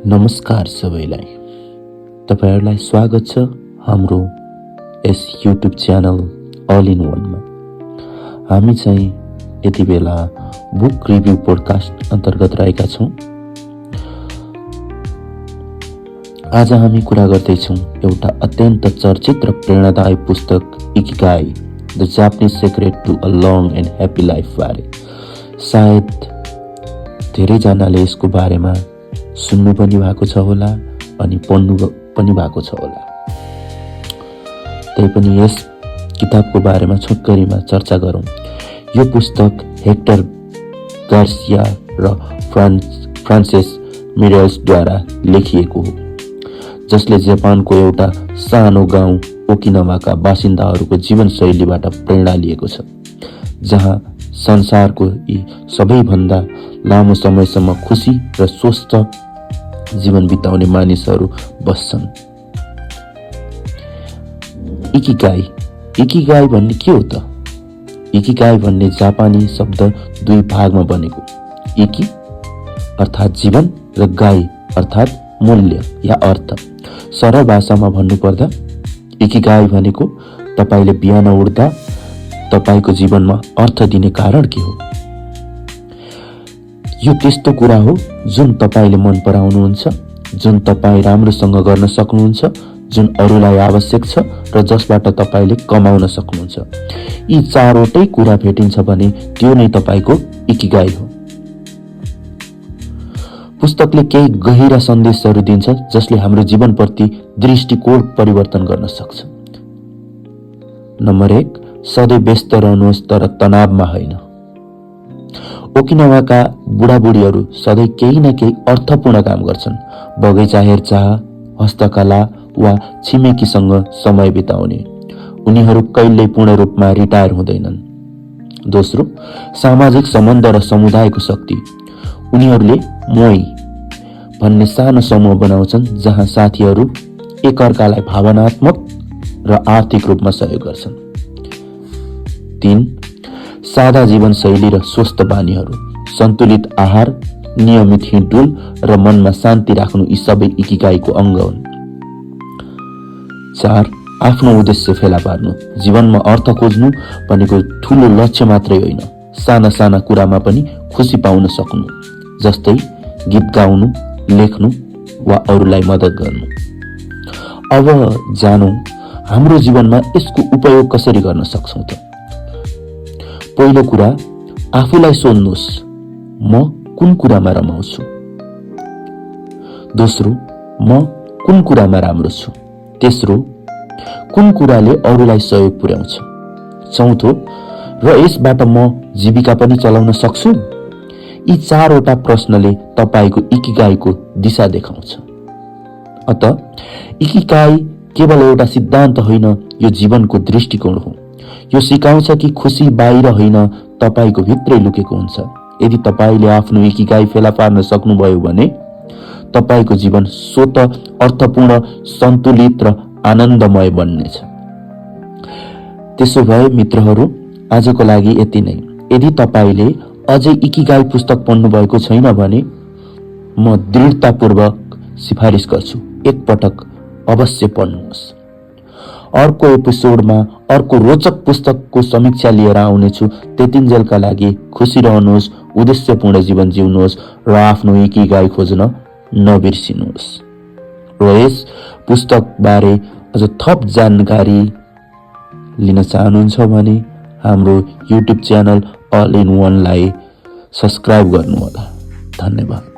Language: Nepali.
नमस्कार सबैलाई। तपाईहरुलाई स्वागत छ हाम्रो यस युट्युब च्यानल अल इन वनमा। हामी चाहिँ यति बेला बुक रिभ्यू पोडकास्ट अन्तर्गत रहेका छौं। आज हामी कुरा गर्दैछौं एउटा अत्यन्त चर्चित र प्रेरणादायी पुस्तक Ikigai the Japanese secret to a long and happy life बारे। सायद धेरैजनाले यसको बारेमा सुन्नु पनि भएको छ होला अनि पढ्नु पनि भएको छ होला। तैपनि यस किताबको बारेमा छोटकरीमा चर्चा गरौं। यो पुस्तक हेक्टर गार्सिया र फ्रान्सिस मिरेल्सद्वारा लेखिएको हो, जसले जापानको एउटा सानो गाउँ ओकिनावाका बासिन्दाहरूको जीवनशैलीबाट प्रेरणा लिएको छ, जहाँ संसारको यी सबैभन्दा लामो समयसम्म खुशी र स्वस्थ जीवन बिताउने मानिसहरू बस्छन्। इकिगाई भन्ने के हो त? इकिगाई भन्ने जापानी शब्द दुई भागमा बनेको। इकी अर्थात् जीवन र गाई अर्थात् मूल्य या अर्थ। सरल भाषामा भन्नुपर्दा इकिगाई भनेको तपाईले बिहान उठ्दा तपाईको जीवनमा अर्थ दिने कारण के हो। यो त्यस्तो कुरा हो जुन तपाईले मन पराउनुहुन्छ, जुन तपाई राम्रोसँग गर्न सक्नुहुन्छ, जुन अरूलाई आवश्यक छ र जसबाट तपाईले कमाउन सक्नुहुन्छ। यी चारवटै कुरा भेटिन्छ भने त्यो नै तपाईको इकिगाई हो। पुस्तकले केही गहिरा सन्देशहरू दिन्छ जसले हाम्रो जीवनप्रति दृष्टिकोण परिवर्तन गर्न सक्छ। नम्बर 1, सधैँ व्यस्त रहनुहोस् तर तनावमा होइन। ओकिनावाका बुढाबुढीहरू सधैँ केही न केही अर्थपूर्ण काम गर्छन्। बगैँचा हेरचाह, हस्तकला वा छिमेकीसँग समय बिताउने। उनीहरू कहिल्यै पूर्ण रूपमा रिटायर हुँदैनन्। दोस्रो, सामाजिक सम्बन्ध र समुदायको शक्ति। उनीहरूले मोइ भन्ने सानो समूह बनाउँछन् जहाँ साथीहरू एकअर्कालाई भावनात्मक र आर्थिक रूपमा सहयोग गर्छन्। 3, सादा जीवनशैली र स्वस्थ बानीहरू। सन्तुलित आहार, नियमित हिँडडुल र मनमा शान्ति राख्नु यी सबै इकिगाईको अङ्ग हुन्। 4, आफ्नो उद्देश्य फेला पार्नु। जीवनमा अर्थ खोज्नु भनेको ठूलो लक्ष्य मात्रै होइन, साना साना कुरामा पनि खुसी पाउन सक्नु, जस्तै गीत गाउनु, लेख्नु वा अरूलाई मद्दत गर्नु। अब जानौं हाम्रो जीवनमा यसको उपयोग कसरी गर्न सक्छौं त। पहिलो कुरा, आफूलाई सोध्नुहोस्, म कुन कुरामा रमाउँछु। दोस्रो, म कुन कुरामा राम्रो छु। तेस्रो, कुन कुराले अरूलाई सहयोग पुर्याउँछ। चौथो, र यसबाट म जीविका पनि चलाउन सक्छु। यी चारवटा प्रश्नले तपाईको इकिगाईको दिशा देखाउँछ। अत इकिगाई केवल एउटा सिद्धान्त होइन, यो जीवनको दृष्टिकोण हो। यो सिकाउँछ कि खुशी बाहिर होइन, तपाईको भित्रै लुकेको हुन्छ। यदि तपाईले आफ्नो इकिगाई फेला पार्न सक्नुभयो भने तपाईको जीवन स्वतः अर्थपूर्ण, सन्तुलित र आनन्दमय बन्नेछ। त्यसो भए मित्रहरू, आजको लागि यति नै। यदि तपाईले अझै इकिगाई पुस्तक पढ्नु भएको छैन भने म दृढतापूर्वक सिफारिस गर्छु, एकपटक अवश्य पढ्नुहोस्। अर्को एपिसोडमा अर्को रोचक पुस्तकको समीक्षा लिएर आउनेछु। त्यतिन्जेलका लागि खुसी रहनुहोस्, उद्देश्यपूर्ण जीवन जिउनुहोस् र आफ्नो इकिगाई खोज्न नबिर्सिनुहोस्। र यस पुस्तक बारे अझ थप जानकारी लिन चाहनुहुन्छ भने हाम्रो युट्युब च्यानल अल इन वनलाई सब्स्क्राइब गर्नुहोला। धन्यवाद।